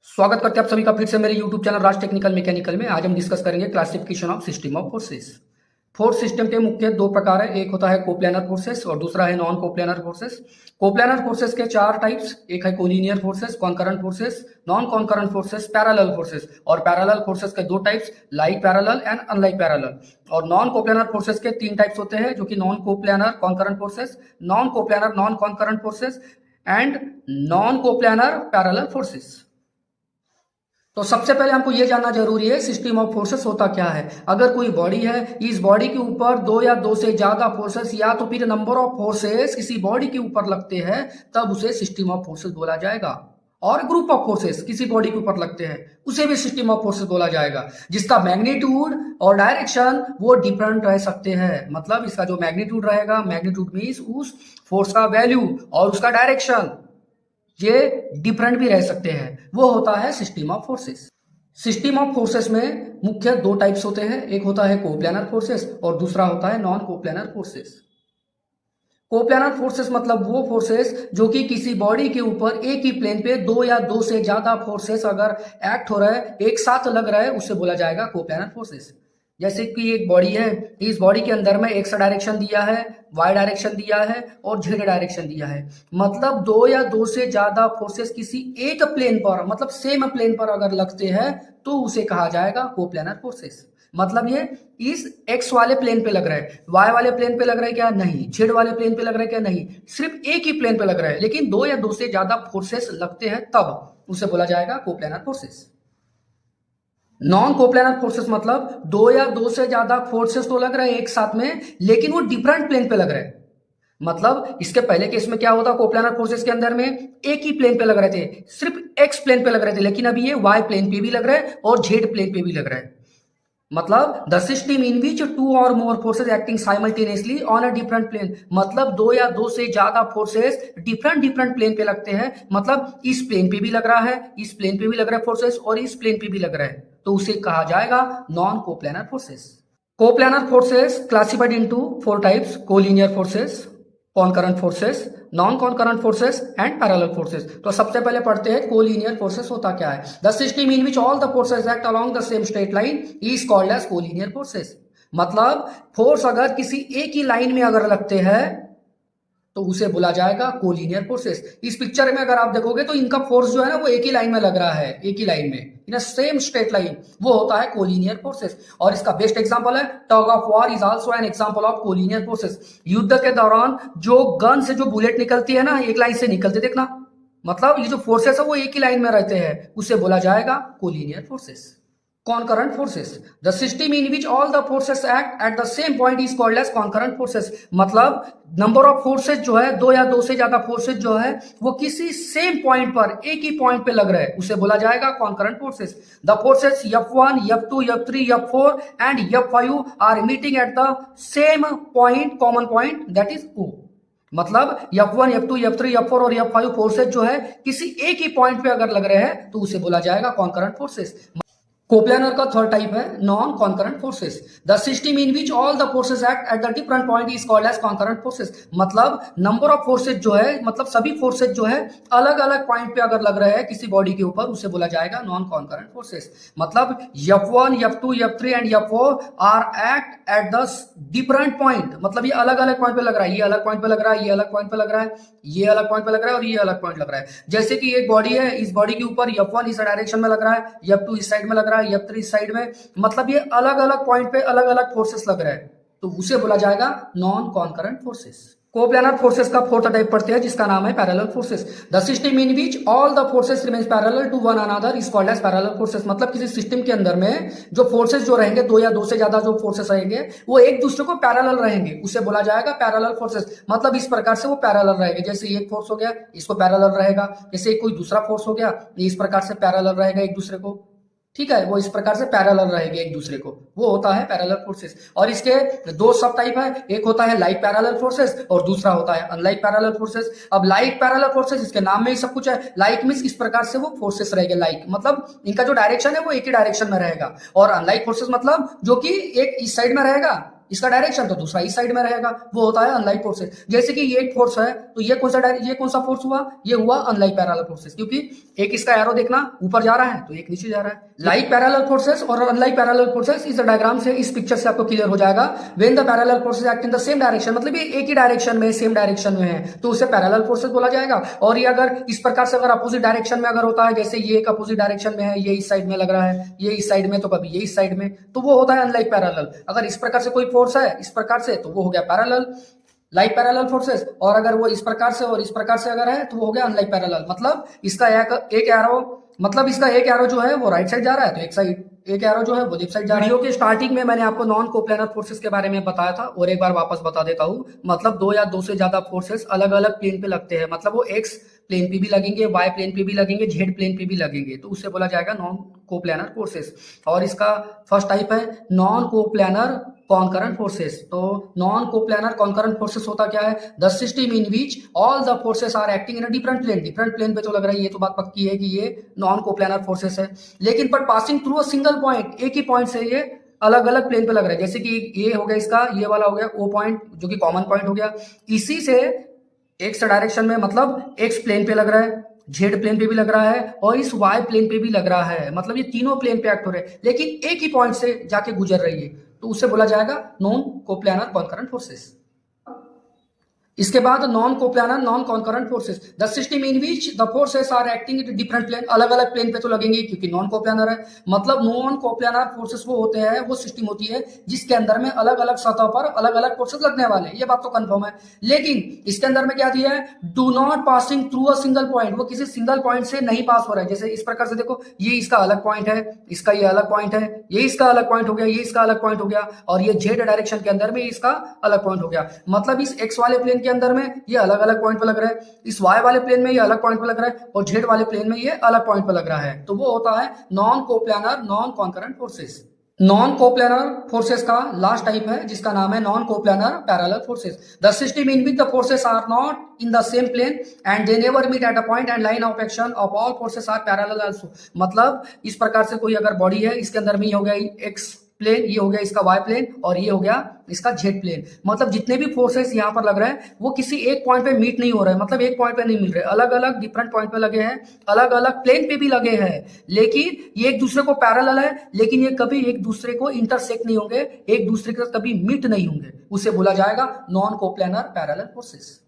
स्वागत करते हैं आप सभी का फिर से मेरे YouTube चैनल राज टेक्निकल मैकेनिकल में। आज हम डिस्कस करेंगे classification of system of forces. Force system के मुख्य दो प्रकार है, एक होता है कोप्लानर फोर्सेस और दूसरा है non coplanar forces. Coplanar forces के चार टाइप्स, एक है collinear forces, concurrent forces, non concurrent forces, parallel forces. और पैरेलल फोर्सेस के दो types, like parallel and unlike parallel. और नॉन कोप्लानर फोर्सेस के तीन टाइप्स होते हैं, जो कि non coplanar concurrent forces, non coplanar non concurrent forces and non coplanar parallel forces. तो सबसे पहले हमको यह जानना जरूरी है सिस्टम ऑफ फोर्सेस होता क्या है। अगर कोई बॉडी है, इस बॉडी के ऊपर दो या दो से ज्यादा फोर्सेस या तो फिर नंबर ऑफ फोर्सेस किसी बॉडी के ऊपर लगते हैं, तब उसे सिस्टम ऑफ फोर्सेस बोला जाएगा। और ग्रुप ऑफ फोर्सेस किसी बॉडी के ऊपर लगते हैं, उसे भी सिस्टम ऑफ फोर्सेस बोला जाएगा, जिसका मैग्नीट्यूड और डायरेक्शन वो डिफरेंट रह सकते हैं। मतलब इसका जो मैग्नीट्यूड रहेगा, मैग्नीट्यूड मींस उस फोर्स का वैल्यू, और उसका डायरेक्शन ये डिफरेंट भी रह सकते हैं, वो होता है system of forces. System of forces में मुख्य दो टाइप्स होते हैं, एक होता है कोप्लानर फोर्सेस और दूसरा होता है non coplanar forces. Coplanar forces मतलब वो फोर्सेस जो कि किसी बॉडी के ऊपर एक ही प्लेन पे दो या दो से ज्यादा फोर्सेस अगर एक्ट हो रहा है, एक साथ लग रहा है, उससे बोला जाएगा कोप्लानर फोर्सेस। जैसे कि एक बॉडी है, इस बॉडी के अंदर में एक्स डायरेक्शन दिया है, वाई डायरेक्शन दिया है और जेड डायरेक्शन दिया है। मतलब दो या दो से ज्यादा फोर्सेस किसी एक प्लेन पर, मतलब सेम प्लेन पर अगर लगते हैं, तो उसे कहा जाएगा कोप्लानर फोर्सेस। मतलब ये इस एक्स वाले प्लेन पे लग रहा है, वाई वाले प्लेन पे लग रहा है क्या? नहीं। जेड वाले प्लेन पे लग रहा है क्या? नहीं। सिर्फ एक ही प्लेन पे लग रहा है, लेकिन दो या दो से ज्यादा फोर्सेस लगते हैं, तब उसे बोला जाएगा coplanar forces. Non coplanar forces मतलब दो या दो से ज्यादा फोर्सेस तो लग रहे हैं एक साथ में, लेकिन वो डिफरेंट प्लेन पे लग रहे हैं। मतलब इसके पहले केस में क्या होता, कोप्लानर फोर्सेस के अंदर में एक ही प्लेन पे लग रहे थे, सिर्फ एक्स प्लेन पे लग रहे थे, लेकिन अभी ये वाई प्लेन पे भी लग रहा है और जेड प्लेन पे भी लग रहा है। मतलब the system in which two or more forces acting simultaneously on a different plane. मतलब दो या दो से ज्यादा फोर्सेस डिफरेंट डिफरेंट प्लेन पे लगते हैं। मतलब इस प्लेन पे भी लग रहा है, इस प्लेन पे भी लग रहा है फोर्सेस, और इस प्लेन पे भी लग रहा है, तो उसे कहा जाएगा non coplanar forces. Coplanar forces classified into four types: collinear forces, concurrent forces, non concurrent forces and parallel forces. तो सबसे पहले पढ़ते हैं कोलिनियर फोर्सेस होता क्या है। The system in which all the forces act along the same straight line is called as collinear forces. मतलब force अगर किसी एक ही लाइन में अगर लगते हैं, तो उसे बोला जाएगा कोलिनियर फोर्सेस। इस पिक्चर में अगर आप देखोगे तो इनका फोर्स जो है ना, वो एक ही लाइन में लग रहा है, एक ही लाइन में, इन सेम स्ट्रेट लाइन, वो होता है कोलिनियर फोर्सेस। और इसका बेस्ट एग्जांपल है tug of war is also an example of collinear forces. युद्ध के दौरान जो गन से जो बुलेट निकलती है ना, एक लाइन से निकलते, देखना, मतलब ये जो फोर्सेस है वो एक ही लाइन में रहते हैं, उसे बोला जाएगा collinear forces. concurrent forces, the system in which all the forces act at the same point is called as concurrent forces। मतलब नंबर ऑफ फोर्सेस जो है, दो या दो से ज्यादा फोर्सेस जो है, वो किसी सेम पॉइंट पर, एक ही पॉइंट पे लग रहे हैं, उसे बोला जाएगा concurrent forces। the forces F1, F2, F3, F4 and F5 are meeting at the same point, common point, that is O। मतलब F1, F2, F3, F4 और F5 फोर्सेस जो है किसी एक ही पॉइंट पे अगर लग रहे हैं, तो उसे बोला जाएगा concurrent forces। कोप्लानर का थर्ड टाइप है non concurrent forces. The system in which all the forces act at the different point is called as concurrent forces. मतलब नंबर ऑफ फोर्सेस जो है, मतलब सभी फोर्सेस जो है अलग अलग पॉइंट पे अगर लग रहे हैं किसी बॉडी के ऊपर, उसे बोला जाएगा नॉन कॉन्करेंट फोर्सेस। मतलब F1, F2, F3 and F4 are act at the different point. मतलब ये अलग अलग पॉइंट पे लग रहा है, ये अलग पॉइंट पे लग रहा है, ये अलग पॉइंट पे लग रहा है, ये अलग पॉइंट पे लग रहा है और ये अलग पॉइंट लग रहा है। जैसे कि एक बॉडी है, इस बॉडी के ऊपर F1 इस डायरेक्शन में लग रहा है, F2 इस साइड में लग रहा है, F3 इस साइड में। मतलब ये अलग अलग पॉइंट पे अलग अलग फोर्सेस लग रहे हैं, तो उसे बोला जाएगा non concurrent forces. Coplanar forces का फोर्थ टाइप पढ़ते हैं, जिसका नाम है parallel forces. The system in which all the forces remains parallel to one another is called as parallel forces. मतलब किसी सिस्टम के अंदर में जो फोर्सेस जो रहेंगे, दो या दो से ज्यादा जो फोर्सेस रहेंगे, वो एक दूसरे को पैरेलल रहेंगे, उसे बोला जाएगा पैरेलल फोर्सेस। मतलब इस प्रकार से वो पैरेलल रहेंगे, जैसे एक फोर्स हो गया, इसको पैरेलल रहेगा, जैसे कोई दूसरा फोर्स हो गया, इस प्रकार से पैरेलल रहेगा एक दूसरे को, ठीक है, वो इस प्रकार से पैरेलल रहेंगे एक दूसरे को, वो होता है पैरेलल फोर्सेस। और इसके दो सब टाइप है, एक होता है लाइक पैरेलल फोर्सेस और दूसरा होता है अनलाइक पैरेलल फोर्सेस। अब लाइक पैरेलल फोर्सेस, इसके नाम में ही सब कुछ है, लाइक मींस इस प्रकार से वो फोर्सेस रहेंगे, लाइक मतलब इनका जो डायरेक्शन है वो एक ही डायरेक्शन में रहेगा। और अनलाइक फोर्सेस मतलब जो कि एक इस साइड में रहेगा इसका डायरेक्शन, तो दूसरा इस साइड में रहेगा, वो होता है अनलाइक फोर्सेस। जैसे कि ये एक फोर्स है, तो ये कौन सा फोर्स हुआ, ये हुआ अनलाइक पैरेलल फोर्सेस, क्योंकि एक इसका एरो देखना ऊपर जा रहा है तो एक नीचे जा रहा है। लाइक पैरेलल फोर्सेस और अनलाइक पैरेलल फोर्सेस, इस डायग्राम से, इस पिक्चर से आपको क्लियर हो जाएगा। When the parallel forces act in the same direction, मतलब ये एक ही डायरेक्शन में, सेम डायरेक्शन में है, तो उसे पैरेलल फोर्सेस बोला जाएगा। और ये अगर इस प्रकार से अगर अपोजिट डायरेक्शन में अगर होता है, जैसे ये एक अपोजिट डायरेक्शन में है, ये इस साइड में लग रहा है, ये इस साइड में, तो कभी ये इस साइड में, तो वो होता है अनलाइक पैरेलल। अगर इस प्रकार से कोई फोर्स है इस प्रकार से, तो वो हो गया पैरेलल लाइक पैरेलल फोर्सेस, और अगर वो इस प्रकार से और इस प्रकार से अगर है तो वो हो गया अनलाइक पैरेलल। मतलब इसका एक एरो, मतलब इसका एक एरो जो है वो राइट साइड जा रहा है, तो एक एरो जो है वो लेफ्ट साइड जा रहा है। वीडियो के स्टार्टिंग में मैंने आपको नॉन कोप्लेनर फोर्सेस के बारे में बताया था, और एक बार वापस बता देता हूँ। मतलब दो या दो से ज्यादा फोर्सेस अलग अलग प्लेन पे लगते हैं, मतलब वो एक्स प्लेन पे भी लगेंगे, वाई प्लेन पे भी लगेंगे, जेड प्लेन पे भी लगेंगे, तो उससे बोला जाएगा नॉन कोप्लेनर फोर्सेस। और इसका फर्स्ट टाइप है नॉन कोप्लेनर कॉन्करेंट फोर्सेस। तो नॉन कोप्लेनर कॉन्करेंट फोर्सेस होता क्या है, the system in which all the forces are acting in a different plane. Different plane पे तो लग रहा है, ये तो बात पक्की है कि ये नॉन कोप्लेनर फोर्सेस है, लेकिन but passing through a single point, एक ही पॉइंट से ये अलग अलग प्लेन पे लग रहा है। जैसे कि ये हो गया इसका, ये वाला हो गया ओ पॉइंट, जो कि कॉमन पॉइंट हो गया, इसी से एक्स डायरेक्शन में, मतलब एक्स प्लेन पे लग रहा है, जेड प्लेन पे भी लग रहा है, और इस वाई प्लेन पे भी लग रहा है। मतलब ये तीनों प्लेन पे एक्ट हो रहे हैं, लेकिन एक ही पॉइंट से जाके गुजर रही है, तो उसे बोला जाएगा नॉन कोप्लेनर कॉन्करेंट फोर्सेस। इसके बाद non coplanar non concurrent forces, the system in which the forces are acting in different plane. अलग अलग प्लेन पे तो लगेंगे क्योंकि नॉन कोप्लेनर है। मतलब नॉन कोप्लेनर फोर्सेस वो होते हैं, वो सिस्टम होती है जिसके अंदर में अलग अलग सतह पर अलग अलग फोर्सेस लगने वाले हैं, ये बात तो कंफर्म है। लेकिन इसके अंदर में क्या दिया है, do not passing through a single point, वो किसी सिंगल पॉइंट से नहीं पास हो रहा है। जैसे इस प्रकार से देखो, ये इसका अलग पॉइंट है, इसका ये अलग पॉइंट है, ये इसका अलग पॉइंट हो गया, ये इसका अलग पॉइंट हो गया, और ये जेड डायरेक्शन के अंदर में इसका अलग पॉइंट हो गया। मतलब इस एक्स वाले प्लेन के अंदर में ये अलग अलग पॉइंट पे लग रहा है, इस वाई वाले प्लेन में ये अलग पॉइंट पे लग रहा है, और जेड वाले प्लेन में ये अलग पॉइंट पे लग रहा है, तो वो होता है non coplanar non concurrent forces. Non coplanar forces का लास्ट टाइप है जिसका नाम है non coplanar parallel forces. The system in which the forces are not in the same plane and they never meet at a point and line of action of all forces are parallel also. मतलब इस प्रकार से कोई अगर body है, इसके अंदर में ये हो गया एक्स प्लेन, ये हो गया इसका वाई प्लेन, और ये हो गया इसका जेड प्लेन। मतलब जितने भी फोर्सेस यहाँ पर लग रहे हैं वो किसी एक पॉइंट पे मीट नहीं हो रहे हैं, मतलब एक पॉइंट पे नहीं मिल रहे, अलग अलग डिफरेंट पॉइंट पे लगे हैं, अलग अलग प्लेन पे भी लगे हैं, लेकिन ये एक दूसरे को पैरेलल है, लेकिन ये कभी एक दूसरे को इंटरसेक्ट नहीं होंगे, एक दूसरे के साथ कभी मीट नहीं होंगे, उसे बोला जाएगा नॉन कोप्लेनर पैरेलल फोर्सेस।